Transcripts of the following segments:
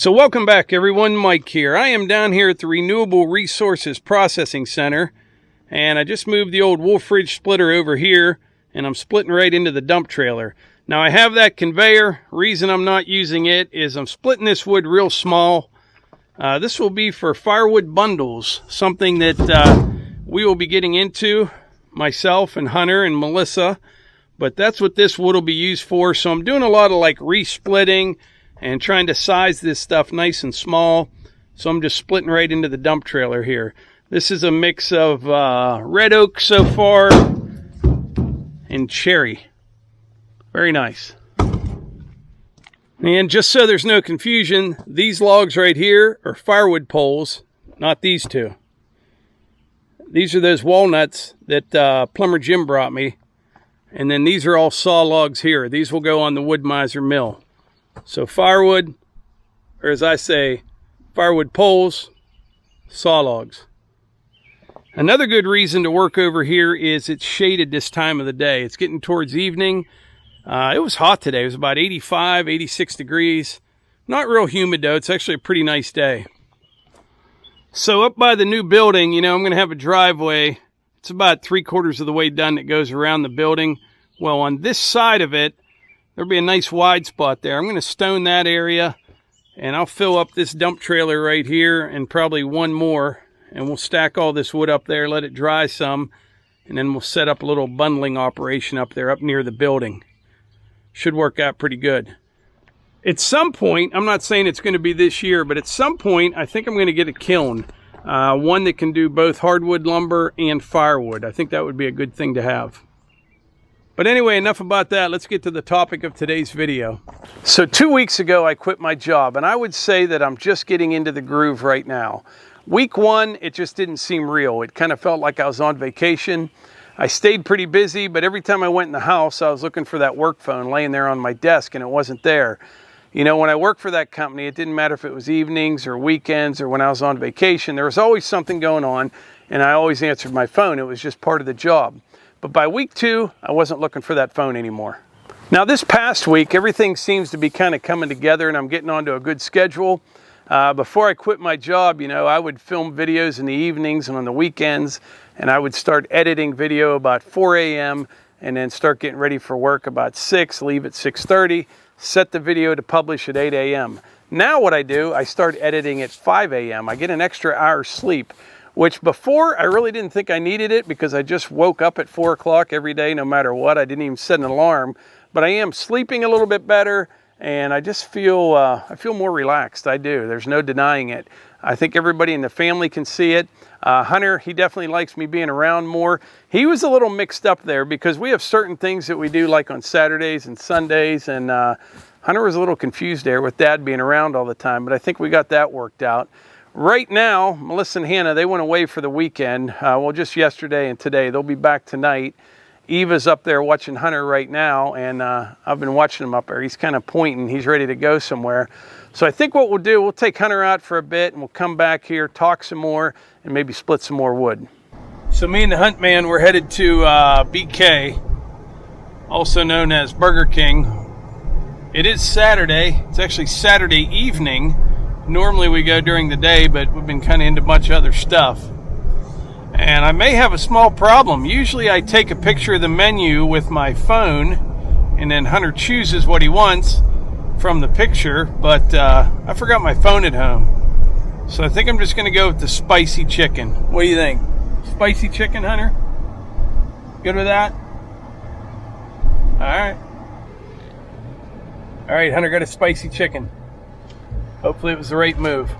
So welcome back everyone, Mike here. I am down here at the Renewable Resources Processing Center, and I just moved the old Wolfe fridge splitter over here, and I'm splitting right into the dump trailer. Now I have that conveyor. Reason I'm not using it is I'm splitting this wood real small. This will be for firewood bundles, something that we will be getting into, myself and Hunter and Melissa, but that's what this wood will be used for. So I'm doing a lot of like re-splitting and trying to size this stuff nice and small. So I'm just splitting right into the dump trailer here. This is a mix of red oak so far and cherry. Very nice. And just so there's no confusion, these logs right here are firewood poles, not these two. These are those walnuts that Plumber Jim brought me. And then these are all saw logs here. These will go on the Woodmizer mill. So firewood, or as I say, firewood poles, saw logs. Another good reason to work over here is it's shaded this time of the day. It's getting towards evening. It was hot today. It was about 85, 86 degrees. Not real humid though. It's actually a pretty nice day. So up by the new building, you know, I'm going to have a driveway. It's about 3/4 of the way done that goes around the building. Well, on this side of it, there'll be a nice wide spot there. I'm going to stone that area, and I'll fill up this dump trailer right here and probably one more, and we'll stack all this wood up there, let it dry some, and then we'll set up a little bundling operation up there, up near the building. Should work out pretty good. At some point, I'm not saying it's going to be this year, but at some point, I think I'm going to get a kiln. One that can do both hardwood lumber and firewood. I think that would be a good thing to have. But anyway, enough about that. Let's get to the topic of today's video. So 2 weeks ago, I quit my job, and I would say that I'm just getting into the groove right now. Week one, it just didn't seem real. It kind of felt like I was on vacation. I stayed pretty busy, but every time I went in the house, I was looking for that work phone laying there on my desk, and it wasn't there. You know, when I worked for that company, it didn't matter if it was evenings or weekends or when I was on vacation. There was always something going on, and I always answered my phone. It was just part of the job. But by week two, I wasn't looking for that phone anymore. Now this past week, everything seems to be kind of coming together, and I'm getting onto a good schedule. Before I quit my job, you know, I would film videos in the evenings and on the weekends, and I would start editing video about 4 a.m. and then start getting ready for work about 6, leave at 6:30, set the video to publish at 8 a.m. Now what I do, I start editing at 5 a.m. I get an extra hour's sleep, which before I really didn't think I needed it because I just woke up at 4 o'clock every day no matter what. I didn't even set an alarm, but I am sleeping a little bit better, and I just feel I feel more relaxed. I do. There's no denying it. I think everybody in the family can see it. Hunter, he definitely likes me being around more. He was a little mixed up there because we have certain things that we do like on Saturdays and Sundays, and Hunter was a little confused there with Dad being around all the time, but I think we got that worked out. Right now, Melissa and Hannah, they went away for the weekend. Well, just yesterday and today. They'll be back tonight. Eva's up there watching Hunter right now, and I've been watching him up there. He's kind of pointing. He's ready to go somewhere. So I think what we'll do, we'll take Hunter out for a bit, and we'll come back here, talk some more, and maybe split some more wood. So me and the Hunt Man, we're headed to BK, also known as Burger King. It is Saturday. It's actually Saturday evening. Normally we go during the day, but we've been kind of into a bunch of other stuff. And I may have a small problem. Usually I take a picture of the menu with my phone, and then Hunter chooses what he wants from the picture, but I forgot my phone at home. So I think I'm just going to go with the spicy chicken. What do you think? Spicy chicken, Hunter? Good with that? Alright. Alright, Hunter got a spicy chicken. Hopefully it was the right move.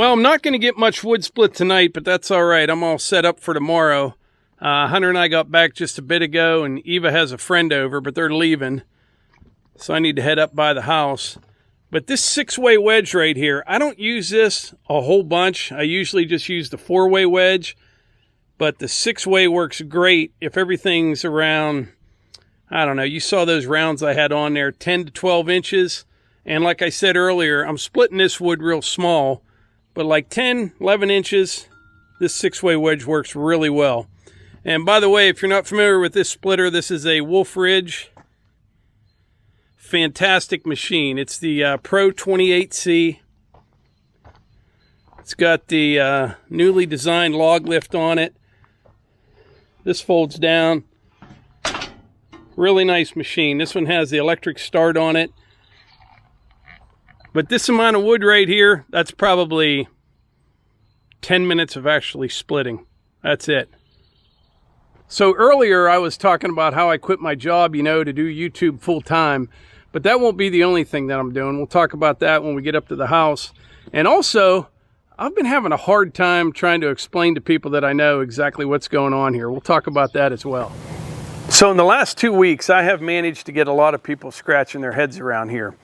Well, I'm not going to get much wood split tonight, but that's all right. I'm all set up for tomorrow. Hunter and I got back just a bit ago, and Eva has a friend over, but they're leaving. So I need to head up by the house. But this 6-way wedge right here, I don't use this a whole bunch. I usually just use the 4-way wedge. But the 6-way works great if everything's around, I don't know, you saw those rounds I had on there, 10 to 12 inches. And like I said earlier, I'm splitting this wood real small. But like 10, 11 inches, this 6-way wedge works really well. And by the way, if you're not familiar with this splitter, this is a Wolfe Ridge. Fantastic machine. It's the Pro 28C. It's got the newly designed log lift on it. This folds down. Really nice machine. This one has the electric start on it. But this amount of wood right here, that's probably 10 minutes of actually splitting. That's it. So earlier I was talking about how I quit my job, you know, to do YouTube full time. But that won't be the only thing that I'm doing. We'll talk about that when we get up to the house. And also, I've been having a hard time trying to explain to people that I know exactly what's going on here. We'll talk about that as well. So in the last 2 weeks, I have managed to get a lot of people scratching their heads around here.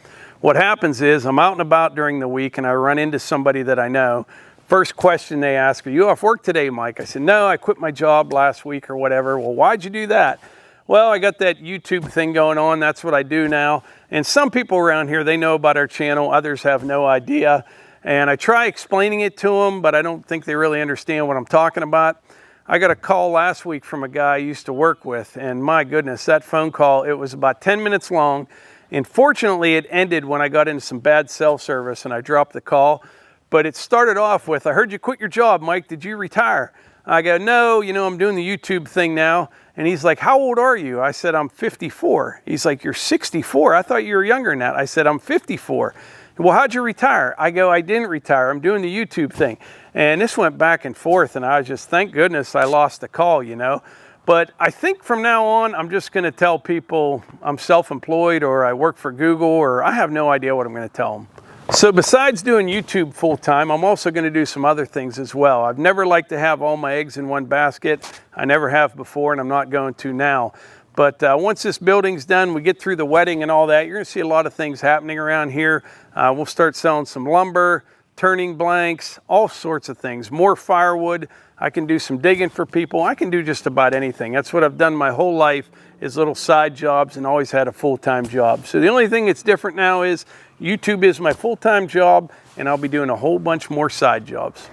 What happens is I'm out and about during the week and I run into somebody that I know. First question they ask, are you off work today, Mike? I said, no, I quit my job last week or whatever. Well, why'd you do that? Well, I got that YouTube thing going on. That's what I do now. And some people around here, they know about our channel. Others have no idea. And I try explaining it to them, but I don't think they really understand what I'm talking about. I got a call last week from a guy I used to work with. And my goodness, that phone call, it was about 10 minutes long. And fortunately, it ended when I got into some bad cell service and I dropped the call. But it started off with, I heard you quit your job, Mike. Did you retire? I go, no, you know, I'm doing the YouTube thing now. And he's like, how old are you? I said, I'm 54. He's like, you're 64? I thought you were younger than that. I said, I'm 54. Well, how'd you retire? I go, I didn't retire. I'm doing the YouTube thing. And this went back and forth. And I was just, thank goodness I lost the call, you know. But I think from now on, I'm just going to tell people I'm self-employed or I work for Google or I have no idea what I'm going to tell them. So besides doing YouTube full-time, I'm also going to do some other things as well. I've never liked to have all my eggs in one basket. I never have before and I'm not going to now. But once this building's done, we get through the wedding and all that, you're going to see a lot of things happening around here. We'll start selling some lumber, turning blanks, all sorts of things, more firewood. I can do some digging for people. I can do just about anything. That's what I've done my whole life, is little side jobs, and always had a full-time job. So the only thing that's different now is YouTube is my full-time job, and I'll be doing a whole bunch more side jobs.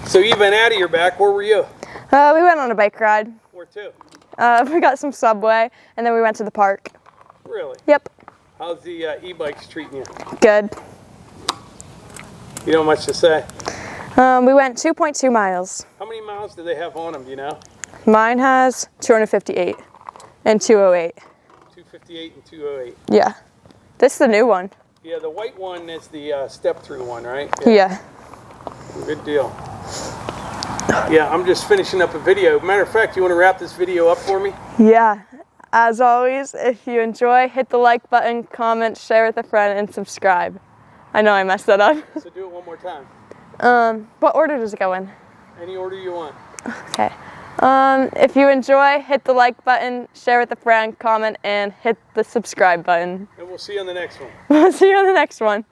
So you've been out of your back. Where were you? We went on a bike ride. Where to? We got some Subway, and then we went to the park. Really? Yep. How's the e-bikes treating you? Good. You don't have much to say? We went 2.2 miles. How many miles do they have on them, do you know? Mine has 258 and 208. 258 and 208. Yeah. This is the new one. Yeah, the white one is the step-through one, right? Yeah. Good deal. Yeah, I'm just finishing up a video. Matter of fact, you want to wrap this video up for me? Yeah. As always, if you enjoy, hit the like button, comment, share with a friend, and subscribe. I know I messed that up. So do it one more time. What order does it go in? Any order you want. Okay. If you enjoy, hit the like button, share with a friend, comment, and hit the subscribe button. And we'll see you on the next one. We'll see you on the next one.